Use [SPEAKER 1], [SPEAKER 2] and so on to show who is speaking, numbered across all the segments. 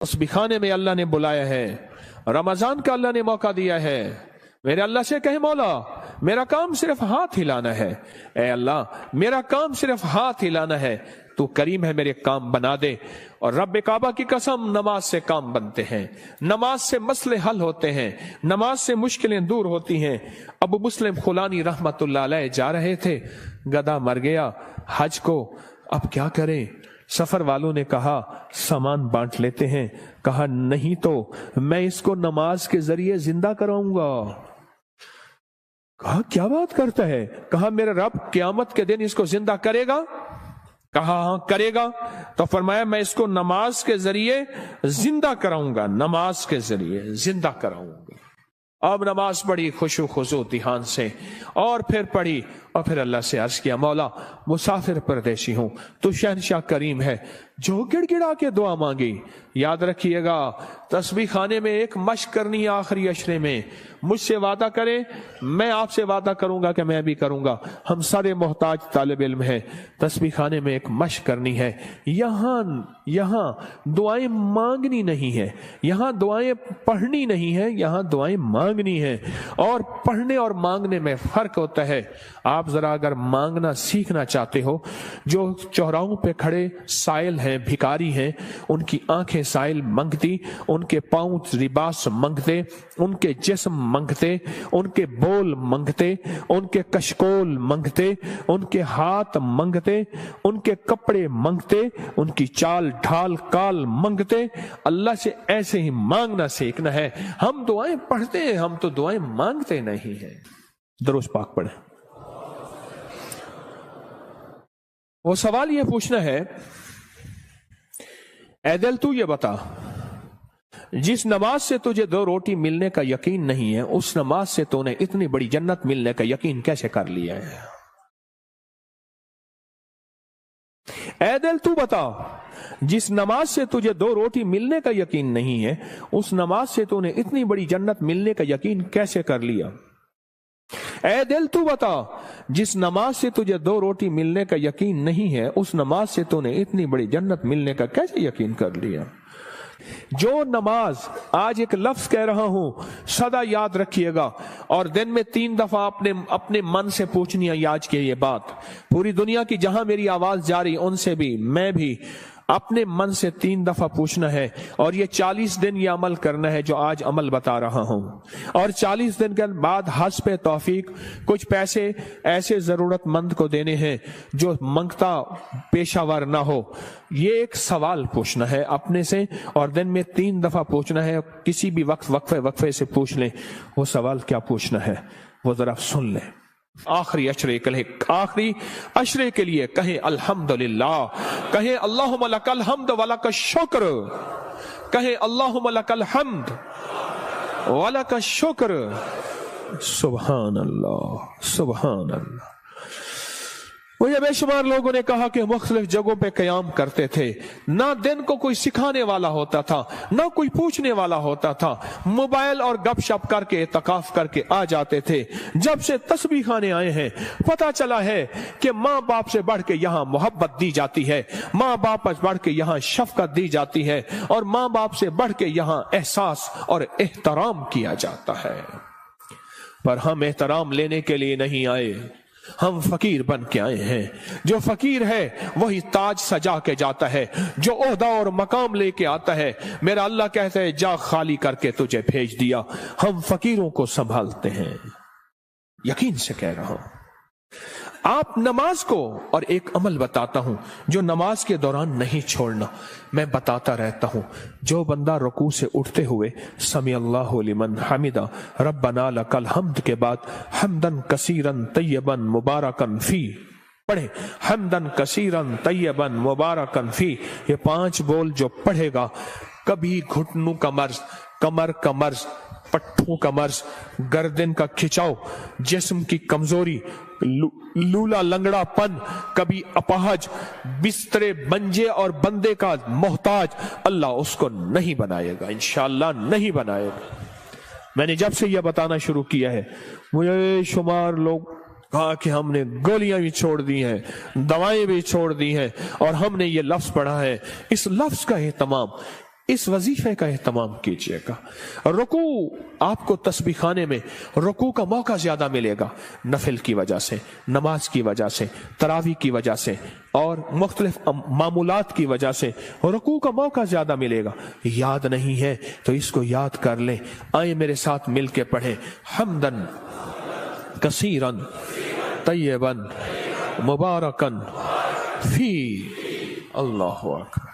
[SPEAKER 1] तस्बीह खाने में अल्लाह ने बुलाया है, रमजान का अल्लाह ने मौका दिया है। मेरे अल्लाह से कहे मौला मेरा काम सिर्फ हाथ हिलाना है, ए अल्लाह मेरा काम सिर्फ हाथ हिलाना है, तू करीम है मेरे काम बना दे। और रब काबा की कसम, नमाज से काम बनते हैं, नमाज से मसले हल होते हैं, नमाज से मुश्किलें दूर होती हैं। अबू मुस्लिम खुलानी रहमतुल्लाह अलैह जा रहे थे, गधा मर गया हज को, अब क्या करें? सफर वालों ने कहा सामान बांट लेते हैं। कहा नहीं तो मैं इसको नमाज के जरिए जिंदा कराऊंगा। कहा क्या बात करता है? कहा मेरा रब क़यामत के दिन इसको जिंदा करेगा। कहा हाँ करेगा। तो फरमाया मैं इसको नमाज के जरिए जिंदा कराऊंगा, नमाज के जरिए जिंदा कराऊंगा। अब नमाज पढ़ी खुशू खुशू ध्यान से, और फिर पढ़ी, और फिर अल्लाह से अर्ज किया मौला मुसाफिर परदेशी हूं, तू शहनशाह करीम है। जो गिड़गिड़ा के दुआ मांगी, याद रखिएगा तस्बीह खाने में एक मश्क करनी है आखिरी अशरे में। मुझसे वादा करे, मैं आपसे वादा करूंगा कि मैं भी करूंगा। हम सारे मोहताज तालिब इल्म हैं, तस्बीह खाने में एक मश्क करनी है। यहाँ दुआएं मांगनी नहीं है, यहाँ दुआएं पढ़नी नहीं है, यहाँ दुआएं मांगनी है। और पढ़ने और मांगने में फर्क होता है। आप जरा अगर मांगना सीखना चाहते हो, जो चौराहों पे खड़े साइल हैं, भिखारी हैं, उनकी आंखें साइल मंगती, उनके पांव लिबास मंगते, उनके जिस्म मंगते, उनके बोल मंगते, उनके कशकोल मंगते, उनके हाथ मंगते, उनके कपड़े मंगते, उनकी चाल ढाल काल मंगते। अल्लाह से ऐसे ही मांगना सीखना है। हम दुआएं पढ़ते हैं, हम तो दुआएं मांगते नहीं हैं। दरूद पाक पढ़े। वो सवाल ये पूछना है, ऐ दिल तू ये बता, जिस नमाज से तुझे 2 रोटी मिलने का यकीन नहीं है, उस नमाज से तूने इतनी बड़ी जन्नत मिलने का यकीन कैसे कर लिया है? ऐ दिल तू बता, जिस नमाज से तुझे 2 रोटी मिलने का यकीन नहीं है, उस नमाज से तूने इतनी बड़ी जन्नत मिलने का यकीन कैसे कर लिया? ऐ दिल तू बता, जिस नमाज से तुझे 2 रोटी मिलने का यकीन नहीं है, उस नमाज से तूने इतनी बड़ी जन्नत मिलने का कैसे यकीन कर लिया? जो नमाज, आज एक लफ्ज कह रहा हूं, सदा याद रखिएगा, और दिन में 3 दफा अपने मन से पूछनी है आज की ये बात। पूरी दुनिया की जहां मेरी आवाज जा रही, उनसे भी, मैं भी अपने मन से 3 दफा पूछना है। और ये 40 दिन ये अमल करना है जो आज अमल बता रहा हूं। और 40 दिन के बाद हस्ब तौफीक कुछ पैसे ऐसे जरूरतमंद को देने हैं जो मंगता पेशावर ना हो। ये एक सवाल पूछना है अपने से, और दिन में 3 दफा पूछना है। किसी भी वक्त वक्फे से पूछ लें। वो सवाल क्या पूछना है वो जरा सुन लें। आखिरी अशरे के लिए कहें अल्हम्दुलिल्लाह, कहें अल्लाहुम्मा लकल हम्द व लकश शुक्र, कहें अल्लाहुम्मा लकल हम्द व लकश शुक्र। सुभान अल्लाह, सुभान अल्लाह। मुझे बेशुमार लोगों ने कहा कि मुख्तलिफ जगहों पे कयाम करते थे, ना दिन को कोई सिखाने वाला होता था, ना कोई पूछने वाला होता था, मोबाइल और गपशप करके इत्तकाफ करके आ जाते थे। जब से तस्बीह खाने आए हैं, पता चला है कि माँ बाप से बढ़ के यहाँ मोहब्बत दी जाती है, माँ बाप से बढ़ के यहाँ शफकत दी जाती है, और माँ बाप से बढ़ के यहाँ एहसास और एहतराम किया जाता है। पर हम एहतराम लेने के लिए नहीं आए, हम फकीर बन के आए हैं। जो फकीर है वही ताज सजा के जाता है, जो ओहदा और मकाम लेके आता है। मेरा अल्लाह कहता है जा खाली करके तुझे भेज दिया। हम फकीरों को संभालते हैं, यकीन से कह रहा हूं। आप नमाज को, और एक अमल बताता हूं जो नमाज के दौरान नहीं छोड़ना, मैं बताता रहता हूं। जो बंदा रुकू से उठते हुए समी अल्लाहु लिमन हमिदा रब्बना लकल हम्द के बाद हम्दन कसीरन तय्यबन मुबारकन फी पढ़े, हम्दन कसीरन तय्यबन मुबारकन फी। ये 5 बोल जो पढ़ेगा, कभी घुटनों का मर्ज, कमर का मर्ज, पट्टों का मर्ज, गर्दन का खिंचाव, जिस्म की कमजोरी, लूला लंगड़ापन, कभी अपाहज, बिस्तरे बंजे और बंदे का मोहताज, अल्लाह उसको नहीं बनाएगा, इंशाअल्लाह नहीं बनाएगा। मैंने जब से यह बताना शुरू किया है, मुझे शुमार लोग कहा कि हमने गोलियां भी छोड़ दी हैं, दवाएं भी छोड़ दी हैं, और हमने ये लफ्ज पढ़ा है। इस लफ्ज का एहतमाम इस वजीफे का एहतमाम कीजिएगा। रुकू, आपको तस्बीह खाने में रुकू का मौका ज्यादा मिलेगा, नफिल की वजह से, नमाज की वजह से, तरावी की वजह से और मुख्तलिफ मामूलात की वजह से रुकू का मौका ज्यादा मिलेगा। याद नहीं है तो इसको याद कर लें। आए मेरे साथ मिल के पढ़े, हम्दन कसीरन तय्यबन मुबारकन फी। अल्लाहु अकबर।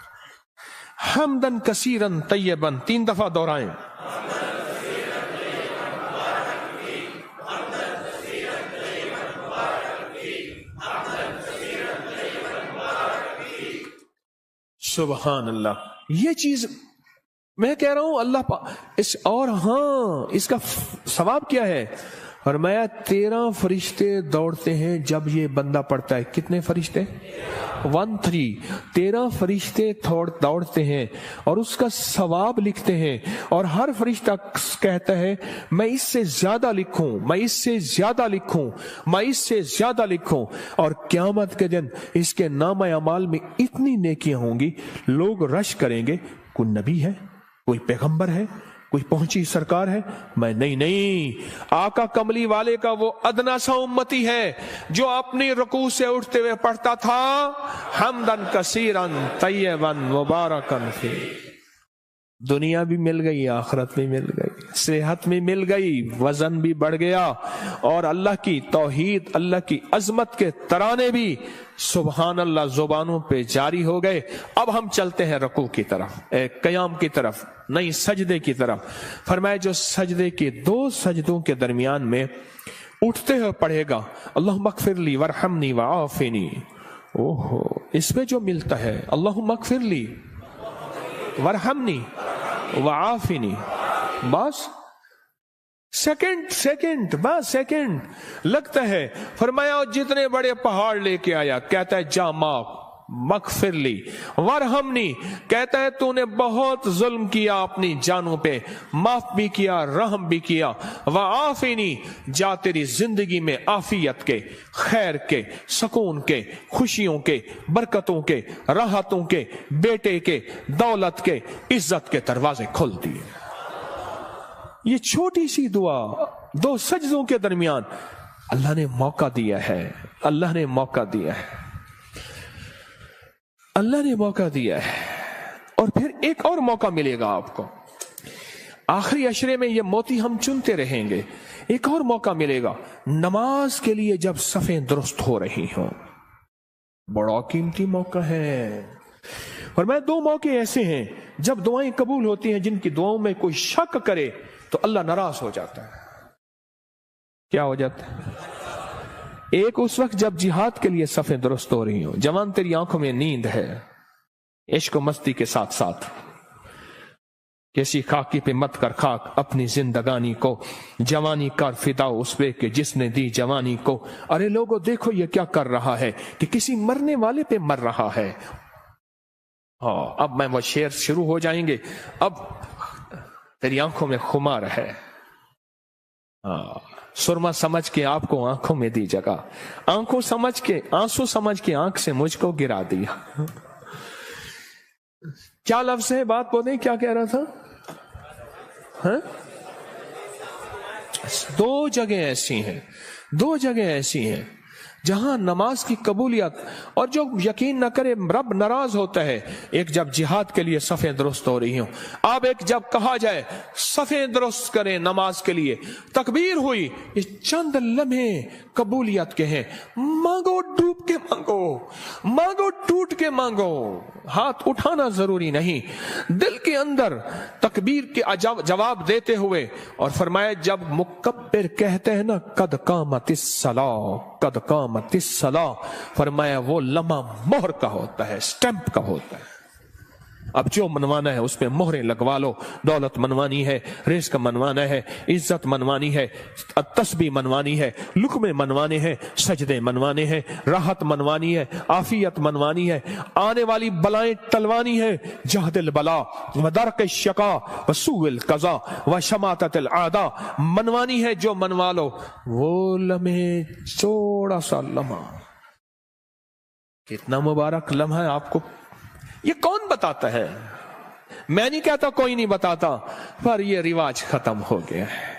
[SPEAKER 1] हम्दन कसीरन तय्यबन 3 दफा दोहराएं। सुबहान अल्लाह। ये चीज मैं कह रहा हूं अल्लाह इस, और हाँ इसका सवाब क्या है? फरमाया 13 फरिश्ते दौड़ते हैं जब ये बंदा पढ़ता है। कितने फरिश्ते? 13 फरिश्ते दौड़ते हैं और उसका सवाब लिखते हैं। और हर फरिश्ता कहता है मैं इससे ज्यादा लिखूं, मैं इससे ज्यादा लिखूं, मैं इससे ज्यादा लिखूं। और क़यामत के दिन इसके नाम अमाल में इतनी नेकियां होंगी, लोग रश करेंगे, कोई नबी है, कोई पैगंबर है, कोई पहुंची सरकार है? मैं नहीं, आका कमली वाले का वो अदना सा उम्मती है जो अपनी रुकू से उठते हुए पढ़ता था हम्दन कसीरन तय्यबन मुबारकन फी। दुनिया भी मिल गई, आखिरत भी मिल गई, सेहत भी मिल गई, वजन भी बढ़ गया और अल्लाह की तौहीद, अल्लाह की अजमत के तराने भी सुबहान अल्लाह जुबानों पे जारी हो गए। अब हम चलते हैं रुकू की तरफ, क़याम की तरफ, नहीं सजदे की तरफ। फरमाया जो सजदे के 2 सजदों के दरमियान में उठते हुए पढ़ेगा अल्लाहुम्मा अग़फ़िरली वरहमनी वआफ़िनी, ओहो इसमें जो मिलता है अल्लाहुम्मा अग़फ़िरली वरहमनी वआफ़िनी, बस सेकंड बस सेकंड लगता है। फरमाया जितने बड़े पहाड़ लेके आया, कहता है जा माफ मगफिरली, वरहमनी कहता है तूने बहुत जुल्म किया अपनी जानों पे, माफ भी किया, रहम भी किया। वआफ़िनी जा तेरी जिंदगी में आफियत के, खैर के, सुकून के, खुशियों के, बरकतों के, राहतों के, बेटे के, दौलत के, इज्जत के दरवाजे खोल दिए। ये छोटी सी दुआ 2 सजदों के दरमियान अल्लाह ने मौका दिया है, अल्लाह ने मौका दिया है, अल्लाह ने मौका दिया है। और फिर एक और मौका मिलेगा आपको, आखिरी अशरे में ये मोती हम चुनते रहेंगे। एक और मौका मिलेगा नमाज के लिए जब सफ़ें दुरुस्त हो रही हों, बड़ा कीमती मौका है। और मैं 2 मौके ऐसे हैं जब दुआएं कबूल होती हैं, जिनकी दुआओं में कोई शक करे तो अल्लाह नाराज हो जाता है। क्या हो जाता है? एक उस वक्त जब जिहाद के लिए सफ़ें दुरुस्त हो रही हो, जवान तेरी आंखों में नींद है, इश्क मस्ती के साथ साथ किसी खाकी पे मत कर खाक अपनी जिंदगानी को, जवानी कर फिदा उस पे कि जिसने दी जवानी को। अरे लोगों देखो ये क्या कर रहा है कि किसी मरने वाले पे मर रहा है। हाँ अब मैं वो शेर शुरू हो जाएंगे, अब तेरी आंखों में खुमार है, हाँ सुरमा समझ के आपको आंखों में दी जगह, आंखों समझ के, आंसू समझ के आंख से मुझको गिरा दिया। क्या लफ्ज है, बात बोले, क्या कह रहा था? हाँ? 2 जगह ऐसी हैं, 2 जगह ऐसी हैं जहां नमाज की कबूलियत, और जो यकीन न करे रब नाराज होता है। एक जब जिहाद के लिए सफ़ें दुरुस्त हो रही हो, अब एक जब कहा जाए सफ़ें दुरुस्त करें नमाज के लिए, तकबीर हुई, ये चंद लम्हे कबूलियत के हैं। मांगो डूब के मांगो, मांगो टूट के मांगो, हाथ उठाना जरूरी नहीं, दिल के अंदर तकबीर के जवाब देते हुए। और फरमाया जब मुकब्बिर कहते हैं ना कद कामतिस सलाह, कद कामतिस सलाह, फरमाया वो लम्हा मोहर का होता है, स्टैंप का होता है। अब जो मनवाना है उसमें मोहरें लगवा लो। दौलत मनवानी है, रिज़्क मनवाना है, इज्जत मनवानी है, तस्बीह मनवानी है, लुक़मे मनवाने हैं, सजदे मनवाने हैं, राहत मनवानी है, आफियत मनवानी है, आने वाली बलाएं टलवानी है, जहदिल बला व दरक शका व सूइल कज़ा व शमाततिल आदा मनवानी है। जो मनवा लो वो लम्हे, थोड़ा सा लम्हा, कितना मुबारक लम्हा है। आपको ये कौन बताता है? मैं नहीं कहता कोई नहीं बताता, पर ये रिवाज खत्म हो गया है।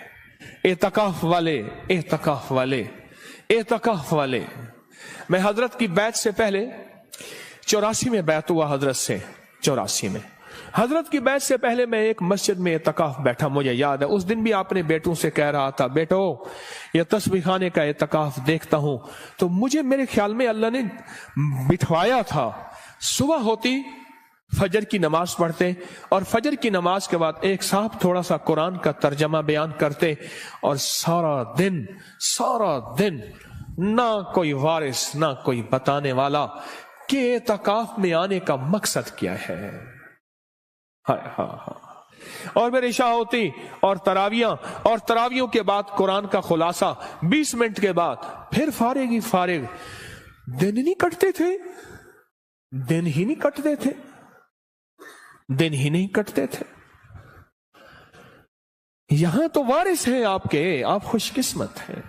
[SPEAKER 1] एतकाफ वाले, एतकाफ वाले, एतकाफ वाले। मैं हजरत की बैत से पहले 84 में बैत हुआ हजरत से, 84 में हजरत की बैत से पहले मैं एक मस्जिद में एतकाफ बैठा, मुझे याद है। उस दिन भी आपने बेटों से कह रहा था, बेटो ये तस्बीह खाने का एतकाफ देखता हूं, तो मुझे मेरे ख्याल में अल्लाह ने बिठवाया था। सुबह होती फजर की नमाज पढ़ते और फजर की नमाज के बाद एक साहब थोड़ा सा कुरान का तर्जमा बयान करते, और सारा दिन ना कोई वारिस ना कोई बताने वाला कि एतकाफ में आने का मकसद क्या है। और मेरी इशा होती और तरावियों के बाद कुरान का खुलासा 20 मिनट के बाद, फिर फारिग ही फारिग। दिन ही नहीं कटते थे, दिन ही नहीं कटते थे, दिन ही नहीं कटते थे। यहां तो वारिस हैं आपके, आप खुशकिस्मत हैं।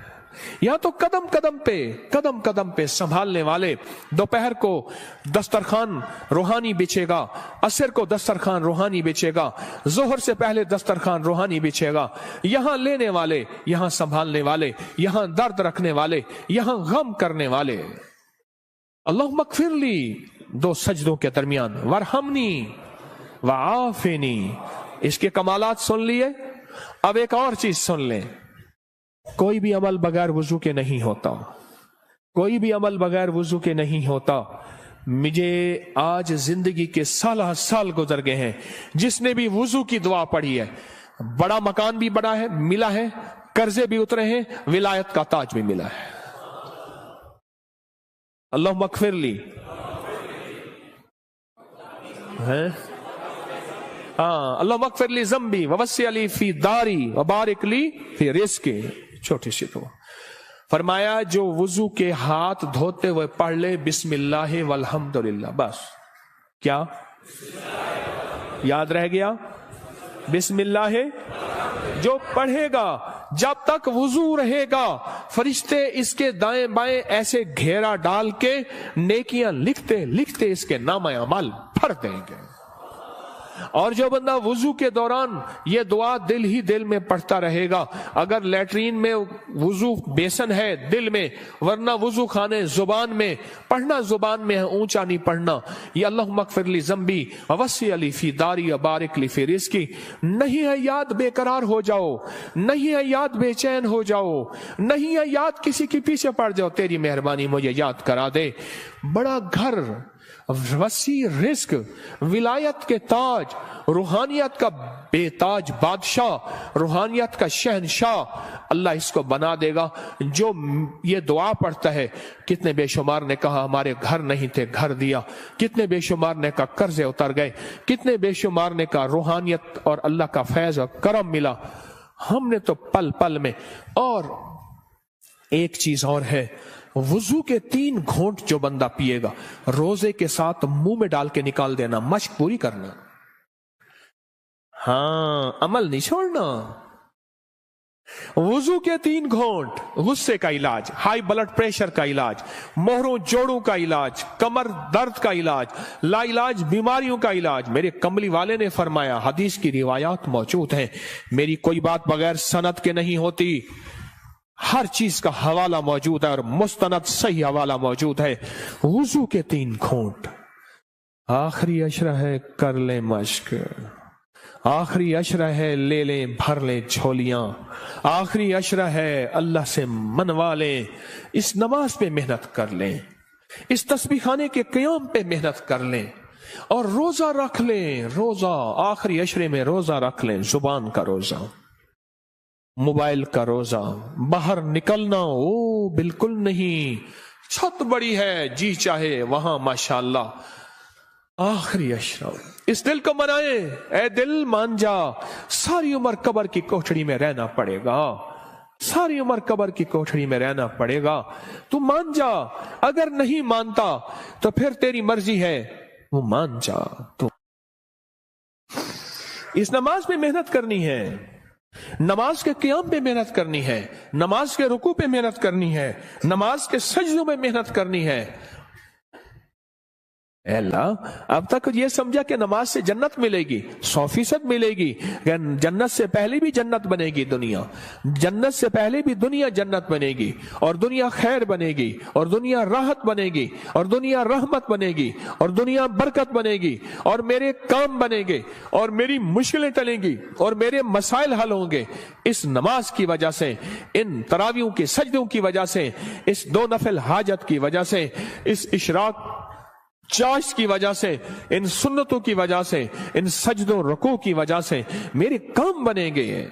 [SPEAKER 1] यहां तो कदम कदम पे संभालने वाले। दोपहर को दस्तरखान रूहानी बिछेगा, असर को दस्तरखान रूहानी बिछेगा, जोहर से पहले दस्तरखान रूहानी बिछेगा। यहां लेने वाले, यहां संभालने वाले, यहां दर्द रखने वाले, यहां गम करने वाले। अल्लाह मगफिरली, 2 सजदों के दरमियान, वरहमनी वाफिनी। इसके कमालात सुन लिए। अब एक और चीज सुन लें, कोई भी अमल बगैर वुजू के नहीं होता, कोई भी अमल बगैर वुजू के नहीं होता। मुझे आज जिंदगी के साल गुजर गए हैं, जिसने भी वुजू की दुआ पढ़ी है, बड़ा मकान भी बड़ा है मिला है, कर्जे भी उतरे हैं, विलायत का ताज भी मिला है। अल्लाह मगफिरली है, हाँ, अल्लाह मगफिरली ज़म्बी ववस्सी अली फी दारी व बारिक ली फी रिज़्क़ी। छोटी सी दुआ। फरमाया जो वुजू के हाथ धोते हुए पढ़ ले बिस्मिल्लाह वल्हम्दुलिल्लाह, बस। क्या याद रह गया? बिस्मिल्लाह। जो पढ़ेगा, जब तक वुजू रहेगा, फरिश्ते इसके दाएं बाएं ऐसे घेरा डाल के नेकियां लिखते लिखते इसके नामा अमल भर देंगे। और जो बंदा वुजू के दौरान ये दुआ दिल ही दिल में पढ़ता रहेगा, अगर लैट्रीन में वुजू बेसन है दिल में, वरना वुजू खाने जुबान में, पढ़ना जुबान में है, ऊंचा नहीं पढ़ना। ये अल्लाह मगफिरली ज़म्बी ववस्सी अली फी दारी बारिक ली फी रिज़्क़ी। नहीं है याद बेकरार हो जाओ, नहीं है याद बेचैन हो जाओ, नहीं है याद किसी के पीछे पड़ जाओ, तेरी मेहरबानी मुझे याद करा दे। बड़ा घर, वसी रिस्क, विलायत के ताज, रूहानियत का बेताज बादशाह, रूहानियत का शहनशाह अल्लाह इसको बना देगा जो ये दुआ पढ़ता है। कितने बेशुमार ने कहा हमारे घर नहीं थे, घर दिया। कितने बेशुमार ने कहा कर्जे उतर गए। कितने बेशुमार ने कहा रूहानियत और अल्लाह का फैज और करम मिला। हमने तो पल पल में। और एक चीज और है, वुजू के 3 घोंट जो बंदा पिएगा, रोजे के साथ मुंह में डाल के निकाल देना, मशक पूरी करना। हाँ, अमल नहीं छोड़ना। वुजू के 3 घोंट, गुस्से का इलाज, हाई ब्लड प्रेशर का इलाज, मोहरों जोड़ों का इलाज, कमर दर्द का इलाज, लाइलाज बीमारियों का इलाज। मेरे कमली वाले ने फरमाया, हदीस की रिवायात मौजूद हैं, मेरी कोई बात बगैर सनद के नहीं होती, हर चीज का हवाला मौजूद है और मुस्तनद सही हवाला मौजूद है। वुजू के 3 घूंट, आखिरी अशरा है कर ले मश्क, आखिरी अशरा है ले लें भर ले झोलियां, आखिरी अशरा है अल्लाह से मनवा लें। इस नमाज पे मेहनत कर लें, इस तस्बीह खाने के क़याम पे मेहनत कर लें और रोजा रख लें। रोजा आखिरी अशरे में रोजा रख लें, जुबान का रोजा, मोबाइल का रोजा। बाहर निकलना ओ बिल्कुल नहीं, छत बड़ी है जी चाहे वहां माशाअल्लाह। आखिरी अशरा, इस दिल को मनाए, ए दिल मान जा, सारी उम्र कब्र की कोठड़ी में रहना पड़ेगा, सारी उम्र कब्र की कोठड़ी में रहना पड़ेगा। तू मान जा, अगर नहीं मानता तो फिर तेरी मर्जी है, वो मान जा। तू इस नमाज में मेहनत करनी है, नमाज के क़याम पे मेहनत करनी है, नमाज के रुकू पे मेहनत करनी है, नमाज के सजदों में मेहनत करनी है। اے اللہ اب تک یہ سمجھا کہ نماز سے جنت ملے گی، 100% ملے گی، جنت سے پہلے بھی جنت بنے گی دنیا، جنت سے پہلے بھی دنیا جنت بنے گی، اور دنیا خیر بنے گی، اور دنیا راحت بنے گی، اور دنیا رحمت بنے گی، اور دنیا برکت بنے گی، اور میرے کام بنے گے، اور میری مشکلیں ٹلیں گی، اور میرے مسائل حل ہوں گے اس نماز کی وجہ سے، ان تراویحوں کے سجدوں کی وجہ سے، اس 2 نفل حاجت کی وجہ سے، اس اشراق چاش کی وجہ سے، ان سنتوں کی وجہ سے، ان سجدوں رکوع کی وجہ سے میرے کام بنے گے۔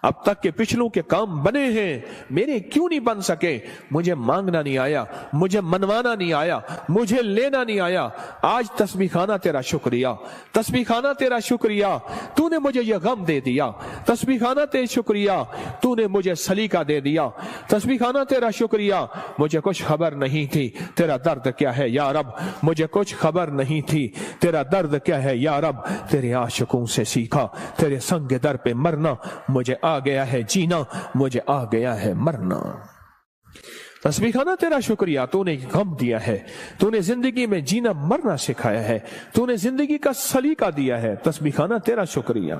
[SPEAKER 1] اب تک کے پچھلوں کے کام بنے ہیں، میرے کیوں نہیں بن سکے؟ مجھے مانگنا نہیں آیا، مجھے منوانا نہیں آیا، مجھے لینا نہیں آیا۔ آج تسبیح خانہ تیرا شکریہ، تسبیح خانہ تیرا شکریہ، تو نے مجھے یہ غم دے دیا، تسبیح خانہ تیرا شکریہ، تو نے مجھے سلیقہ دے دیا، تسبیح خانہ تیرا شکریہ، مجھے کچھ خبر نہیں تھی تیرا درد کیا ہے یا رب، مجھے کچھ خبر نہیں تھی تیرا درد کیا ہے یا رب، تیرے عاشقوں سے سیکھا تیرے سنگ در پہ مرنا، مجھے آ گیا ہے جینا، مجھے آ گیا ہے مرنا۔ تسبیح خانہ تیرا شکریہ، تو نے غم دیا ہے، تو نے زندگی میں جینا مرنا سکھایا ہے، تو نے زندگی کا سلیقہ دیا ہے، تسبیح خانہ تیرا شکریہ۔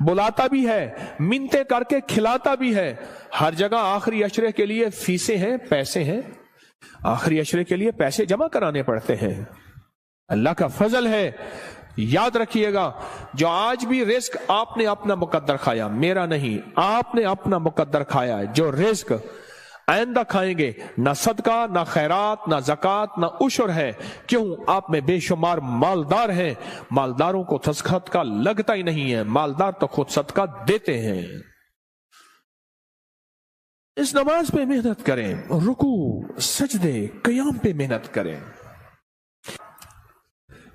[SPEAKER 1] بلاتا بھی ہے، منتیں کر کے کھلاتا بھی ہے، ہر جگہ آخری عشرے کے لیے فیسیں ہیں، پیسے ہیں، آخری عشرے کے لیے پیسے جمع کرانے پڑتے ہیں۔ اللہ کا فضل ہے، یاد رکھیے گا، جو آج بھی رزق آپ نے اپنا مقدر کھایا، میرا نہیں، آپ نے اپنا مقدر کھایا ہے، جو رزق آئندہ کھائیں گے، نہ صدقہ، نہ خیرات، نہ زکوٰۃ، نہ عشر ہے۔ کیوں؟ آپ میں بے شمار مالدار ہیں، مالداروں کو صدقہ لگتا ہی نہیں ہے، مالدار تو خود صدقہ دیتے ہیں۔ اس نماز پہ محنت کریں، رکوع، سجدے، قیام پہ محنت کریں۔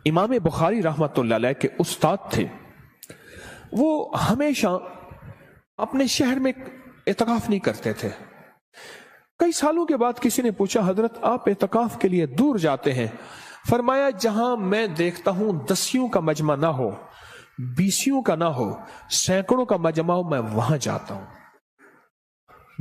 [SPEAKER 1] امام بخاری رحمت اللہ علیہ کے استاد تھے، وہ ہمیشہ اپنے شہر میں اعتکاف نہیں کرتے تھے۔ کئی سالوں کے بعد کسی نے پوچھا، حضرت آپ اعتکاف کے لیے دور جاتے ہیں؟ فرمایا جہاں میں دیکھتا ہوں 10 کا مجمع نہ ہو، 20 کا نہ ہو، سینکڑوں کا مجمع ہو، میں وہاں جاتا ہوں۔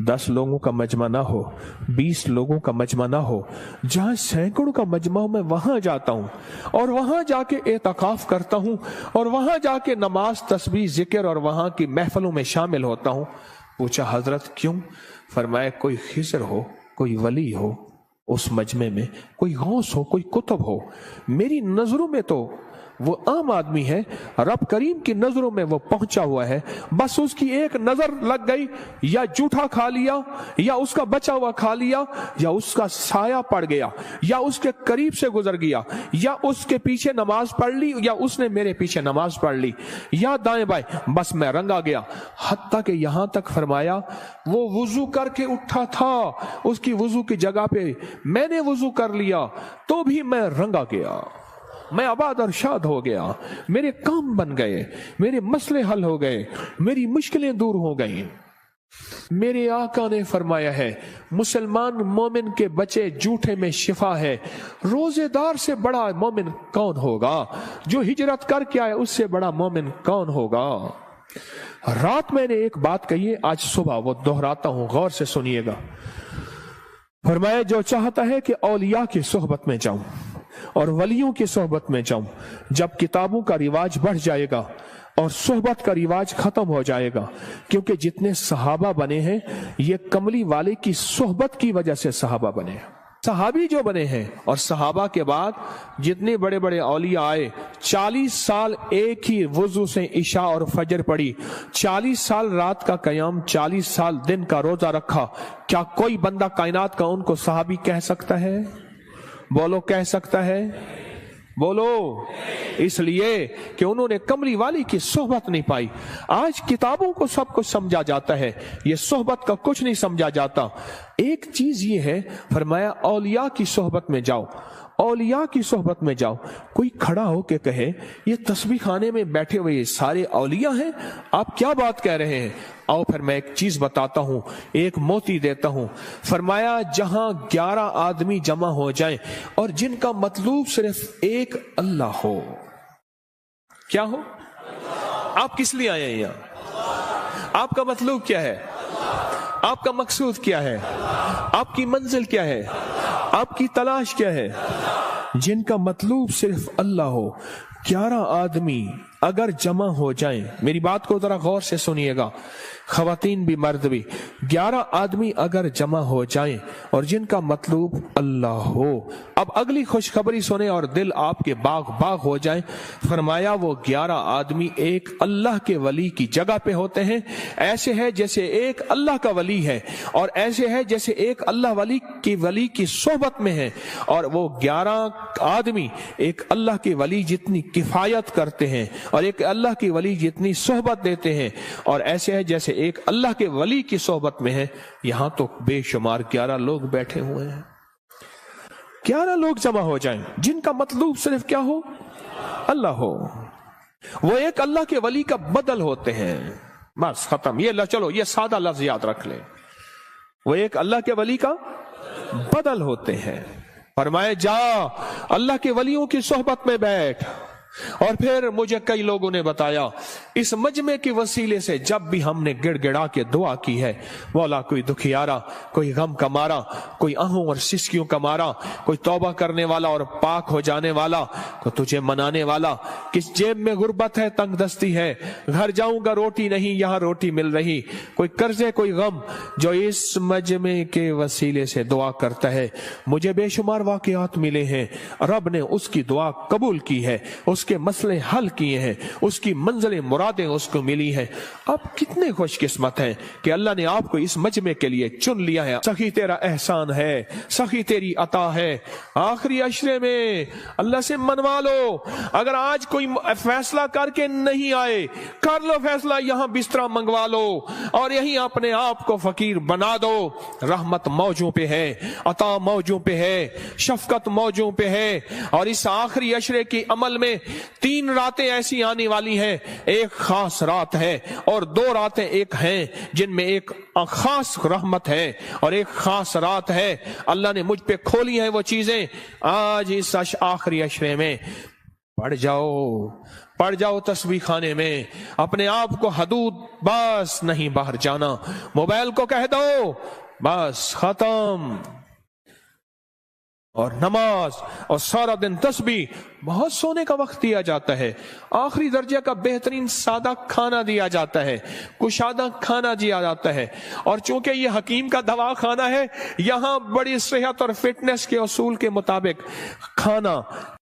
[SPEAKER 1] 10 لوگوں کا مجمع نہ ہو، 20 لوگوں کا مجمع نہ ہو، جہاں سینکڑوں کا مجمع ہو، میں وہاں جاتا ہوں، اور وہاں جا کے اعتکاف کرتا ہوں، اور وہاں جا کے نماز، تسبیح، ذکر اور وہاں کی محفلوں میں شامل ہوتا ہوں۔ پوچھا حضرت کیوں؟ فرمایا کوئی خضر ہو، کوئی ولی ہو اس مجمع میں، کوئی غوث ہو، کوئی قطب ہو، میری نظروں میں تو وہ عام آدمی ہے، رب کریم کی نظروں میں وہ پہنچا ہوا ہے، بس اس کی ایک نظر لگ گئی، یا جھوٹا کھا لیا، یا اس کا بچا ہوا کھا لیا، یا اس کا سایہ پڑ گیا، یا اس کے قریب سے گزر گیا، یا اس کے پیچھے نماز پڑھ لی، یا اس نے میرے پیچھے نماز پڑھ لی، یا دائیں بائیں، بس میں رنگا گیا۔ حتیٰ کہ یہاں تک فرمایا وہ وضو کر کے اٹھا تھا، اس کی وضو کی جگہ پہ میں نے وضو کر لیا تو بھی میں رنگا گیا، میں آباد اور شاد ہو گیا، میرے کام بن گئے، میرے مسئلے حل ہو گئے، میری مشکلیں دور ہو گئیں۔ میرے آقا نے فرمایا ہے مسلمان مومن کے بچے جھوٹے میں شفا ہے۔ روزے دار سے بڑا مومن کون ہوگا؟ جو ہجرت کر کے آئے اس سے بڑا مومن کون ہوگا؟ رات میں نے ایک بات کہی ہے، آج صبح وہ دہراتا ہوں، غور سے سنیے گا۔ فرمایا جو چاہتا ہے کہ اولیاء کی صحبت میں جاؤں اور ولیوں کی صحبت میں جاؤں، جب کتابوں کا رواج بڑھ جائے گا اور صحبت کا رواج ختم ہو جائے گا، کیونکہ جتنے صحابہ بنے ہیں یہ کملی والے کی صحبت کی وجہ سے صحابہ بنے ہیں۔ صحابی جو بنے ہیں اور صحابہ کے بعد جتنے بڑے بڑے اولیاء آئے، 40 سال ایک ہی وضو سے عشاء اور فجر پڑھی، 40 سال رات کا قیام، 40 سال دن کا روزہ رکھا، کیا کوئی بندہ کائنات کا ان کو صحابی کہہ سکتا ہے؟ بولو کہہ سکتا ہے؟ بولو۔ اس لیے کہ انہوں نے کملی والی کی صحبت نہیں پائی۔ آج کتابوں کو سب کچھ سمجھا جاتا ہے، یہ صحبت کا کچھ نہیں سمجھا جاتا۔ ایک چیز یہ ہے، فرمایا اولیاء کی صحبت میں جاؤ، اولیاء کی صحبت میں جاؤ۔ کوئی کھڑا ہو کے کہے یہ تسبیح خانے میں بیٹھے ہوئے سارے اولیاء ہیں، آپ کیا بات کہہ رہے ہیں؟ آؤ پھر میں ایک چیز بتاتا ہوں، ایک موتی دیتا ہوں۔ فرمایا جہاں 11 آدمی جمع ہو جائیں اور جن کا مطلوب صرف ایک اللہ ہو، کیا ہو؟ آپ کس لیے آئے ہیں یہاں؟ آپ کا مطلوب کیا ہے؟ آپ کا مقصود کیا ہے؟ آپ کی منزل کیا ہے؟ آپ کی تلاش کیا ہے؟ जिनका मतलब सिर्फ अल्लाह हो। 11 आदमी अगर जमा हो जाएं, मेरी बात को जरा गौर से सुनिएगा, खवातीन भी मर्द भी, 11 आदमी अगर जमा हो जाएं और जिनका मतलब अल्लाह हो। अब अगली खुशखबरी सुने और दिल आपके बाग बाग हो जाए। फरमाया वो 11 आदमी एक अल्लाह के वली की जगह पे होते हैं। ऐसे है जैसे एक अल्लाह का वली है, और ऐसे है जैसे एक अल्लाह वली की सोहबत में है। और वो 11 आदमी एक अल्लाह के वली जितनी किफायत करते हैं और एक अल्लाह की वली जितनी सोहबत देते हैं, और ऐसे है जैसे एक अल्लाह के वली की सोहबत में है। यहां तो बेशुमार 11 लोग बैठे हुए हैं। 11 लोग जमा हो जाएं जिनका मतलब सिर्फ क्या हो, अल्लाह हो। वो एक अल्लाह के वली का बदल होते हैं। बस खत्म। ये चलो ये सादा लफ्ज याद रख ले, वो एक अल्लाह के वली का बदल होते हैं। फरमाए जा अल्लाह के वलियों की सोहबत में बैठ। और फिर मुझे कई लोगों ने बताया इस मजमे के वसीले से जब भी हमने गिड़गिड़ा के दुआ की है, मौला कोई दुखियारा, कोई गम का मारा, कोई आहों और सिसकियों का मारा, कोई तौबा करने वाला और पाक हो जाने वाला, कोई तुझे मनाने वाला, किस जेब में गुर्बत है, तंगदस्ती है, घर जाऊंगा रोटी नहीं यहाँ रोटी मिल रही, कोई कर्जे कोई गम, जो इस मजमे के वसीले से दुआ करता है, मुझे बेशुमार वाकयात मिले हैं, रब ने उसकी दुआ कबूल की है, उसके मसले हल किए हैं, उसकी मंजिलें मुरादें उसको मिली हैं। आप कितने खुशकिस्मत हैं कि अल्लाह ने आपको इस मजमे के लिए चुन लिया है। सखी तेरा एहसान है, सखी तेरी अता है। आखिरी अशरे में अल्लाह से मनवा लो। अगर आज कोई फैसला करके नहीं आए, कर लो फैसला, यहां बिस्तरा मंगवा लो और यहीं अपने आप को फकीर बना दो। रहमत मौजों पे है, अता मौजों पे है, शफकत मौजों पे है। और इस आखिरी अशरे की अमल में 3 रातें ऐसी आने वाली हैं, एक खास रात है और 2 रातें एक हैं जिनमें एक खास रहमत है और एक खास रात है। अल्लाह ने मुझ पे खोली है वो चीजें। आज इस आखिरी अशरे में पढ़ जाओ तस्बीह खाने में, अपने आप को हदूद बस नहीं बाहर जाना। मोबाइल को कह दो बस खत्म, और नमाज और सारा दिन तस्बीह। बहुत सोने का वक्त दिया जाता है, आखिरी दर्जे का बेहतरीन सादा खाना दिया जाता है, कुशादा खाना दिया जाता है। और चूंकि ये हकीम का दवा खाना है, यहां बड़ी सेहत और फिटनेस के उसूल के मुताबिक खाना